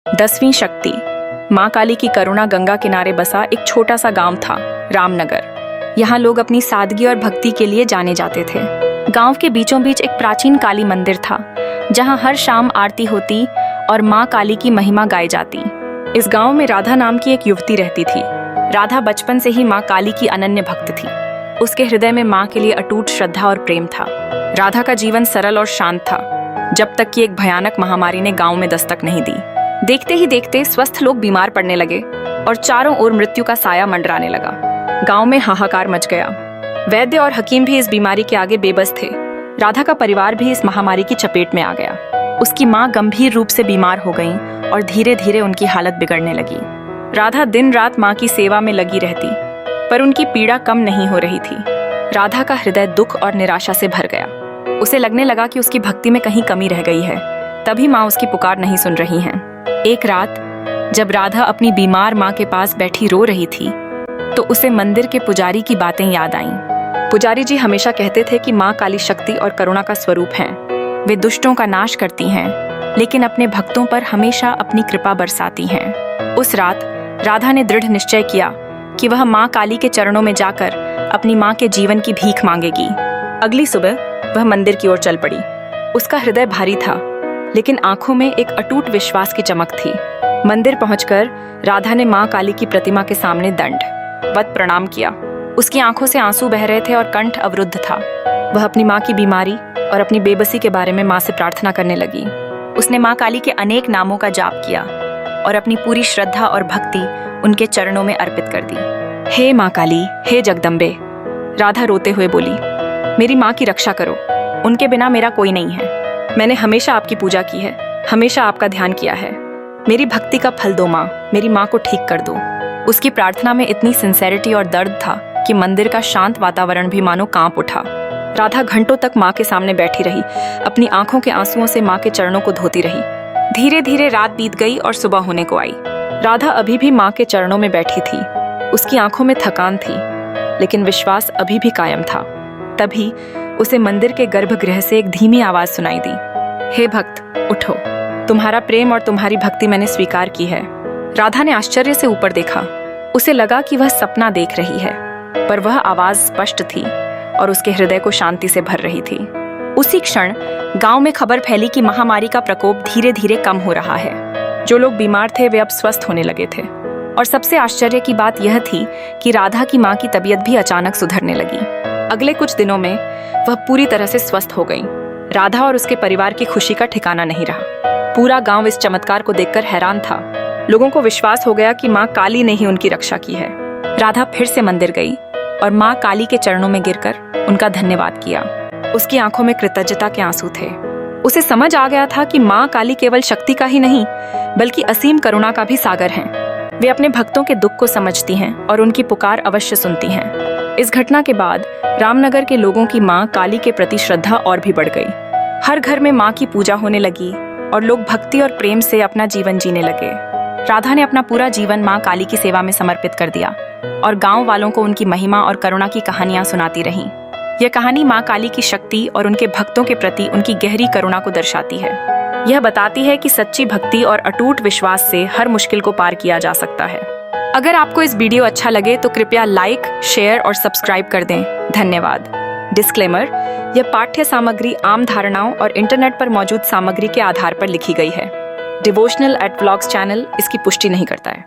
10वीं शक्ति। मां काली की करुणा गंगा किनारे बसा एक छोटा सा गांव था, रामनगर। यहाँ लोग अपनी सादगी और भक्ति के लिए जाने जाते थे। गांव के बीचों बीच एक प्राचीन काली मंदिर था, जहाँ हर शाम आरती होती और मां काली की महिमा गाई जाती। इस गांव में राधा नाम की एक युवती रहती थी। राधा बचपन से ही मां काली की अनन्य भक्त थी। उसके हृदय में मां के लिए अटूट श्रद्धा और प्रेम था। राधा का जीवन सरल और शांत था, जब तक कि एक भयानक महामारी ने गांव में दस्तक नहीं दी। देखते ही देखते स्वस्थ लोग बीमार पड़ने लगे और चारों ओर मृत्यु का साया मंडराने लगा। गांव में हाहाकार मच गया। वैद्य और हकीम भी इस बीमारी के आगे बेबस थे। राधा का परिवार भी इस महामारी की चपेट में आ गया। उसकी मां गंभीर रूप से बीमार हो गईं और धीरे धीरे उनकी हालत बिगड़ने लगी। राधा दिन रात मां की सेवा में लगी रहती, पर उनकी पीड़ा कम नहीं हो रही थी। राधा का हृदय दुख और निराशा से भर गया। उसे लगने लगा कि उसकी भक्ति में कहीं कमी रह गई है। तभी मां उसकी पुकार नहीं सुन रही हैं। एक रात जब राधा अपनी बीमार मां के पास बैठी रो रही थी, तो उसे मंदिर के पुजारी की बातें याद आईं। पुजारी जी हमेशा कहते थे कि मां काली शक्ति और करुणा का स्वरूप हैं। वे दुष्टों का नाश करती हैं, लेकिन अपने भक्तों पर हमेशा अपनी कृपा बरसाती हैं। उस रात राधा ने दृढ़ निश्चय किया कि वह मां काली के चरणों में जाकर अपनी मां के जीवन की भीख मांगेगी। अगली सुबह वह मंदिर की ओर चल पड़ी। उसका हृदय भारी था, लेकिन आंखों में एक अटूट विश्वास की चमक थी। मंदिर पहुंचकर राधा ने मां काली की प्रतिमा के सामने दंडवत प्रणाम किया। उसकी आंखों से आंसू बह रहे थे और कंठ अवरुद्ध था। वह अपनी मां की बीमारी और अपनी बेबसी के बारे में मां से प्रार्थना करने लगी। उसने मां काली के अनेक नामों का जाप किया और अपनी पूरी श्रद्धा और भक्ति उनके चरणों में अर्पित कर दी। हे मां काली, हे जगदम्बे, राधा रोते हुए बोली, मेरी मां की रक्षा करो। उनके बिना मेरा कोई नहीं है। मैंने हमेशा आपकी पूजा की है, हमेशा आपका ध्यान किया है। मेरी भक्ति का फल दो मां, मेरी मां को ठीक कर दो। उसकी प्रार्थना में इतनी सिंसेरिटी और दर्द था कि मंदिर का शांत वातावरण भी मानो कांप उठा। राधा घंटों तक मां के सामने बैठी रही, अपनी आंखों के आंसुओं से मां के चरणों को धोती रही। धीरे धीरे रात बीत गई और सुबह होने को आई। राधा अभी भी मां के चरणों में बैठी थी। उसकी आंखों में थकान थी, लेकिन विश्वास अभी भी कायम था। तभी उसे मंदिर के गर्भगृह से एक धीमी आवाज सुनाई दी, हे भक्त, उठो, तुम्हारा प्रेम और तुम्हारी भक्ति मैंने स्वीकार की है। राधा ने आश्चर्य से ऊपर देखा। उसे लगा कि वह सपना देख रही है, पर वह आवाज स्पष्ट थी और उसके हृदय को शांति से भर रही थी। उसी क्षण गांव में खबर फैली कि महामारी का प्रकोप धीरे धीरे कम हो रहा है। जो लोग बीमार थे वे अब स्वस्थ होने लगे थे, और सबसे आश्चर्य की बात यह थी कि राधा की मां की तबीयत भी अचानक सुधरने लगी। अगले कुछ दिनों में वह पूरी तरह से स्वस्थ हो गई। राधा और उसके परिवार की खुशी का ठिकाना नहीं रहा। पूरा गांव इस चमत्कार को देखकर हैरान था। लोगों को विश्वास हो गया कि मां काली ने ही उनकी रक्षा की है। राधा फिर से मंदिर गई और मां काली के चरणों में गिरकर उनका धन्यवाद किया। उसकी आंखों में कृतज्ञता के आंसू थे। उसे समझ आ गया था कि मां काली केवल शक्ति का ही नहीं, बल्कि असीम करुणा का भी सागर हैं। वे अपने भक्तों के दुख को समझती हैं और उनकी पुकार अवश्य सुनती हैं। इस घटना के बाद रामनगर के लोगों की मां काली के प्रति श्रद्धा और भी बढ़ गई। हर घर में मां की पूजा होने लगी और लोग भक्ति और प्रेम से अपना जीवन जीने लगे। राधा ने अपना पूरा जीवन मां काली की सेवा में समर्पित कर दिया और गांव वालों को उनकी महिमा और करुणा की कहानियां सुनाती रहीं। यह कहानी मां काली की शक्ति और उनके भक्तों के प्रति उनकी गहरी करुणा को दर्शाती है। यह बताती है कि सच्ची भक्ति और अटूट विश्वास से हर मुश्किल को पार किया जा सकता है। अगर आपको इस वीडियो अच्छा लगे तो कृपया लाइक, शेयर और सब्सक्राइब कर दें। धन्यवाद। डिस्क्लेमर: यह पाठ्य सामग्री आम धारणाओं और इंटरनेट पर मौजूद सामग्री के आधार पर लिखी गई है। डिवोशनल @ व्लॉग्स चैनल इसकी पुष्टि नहीं करता है।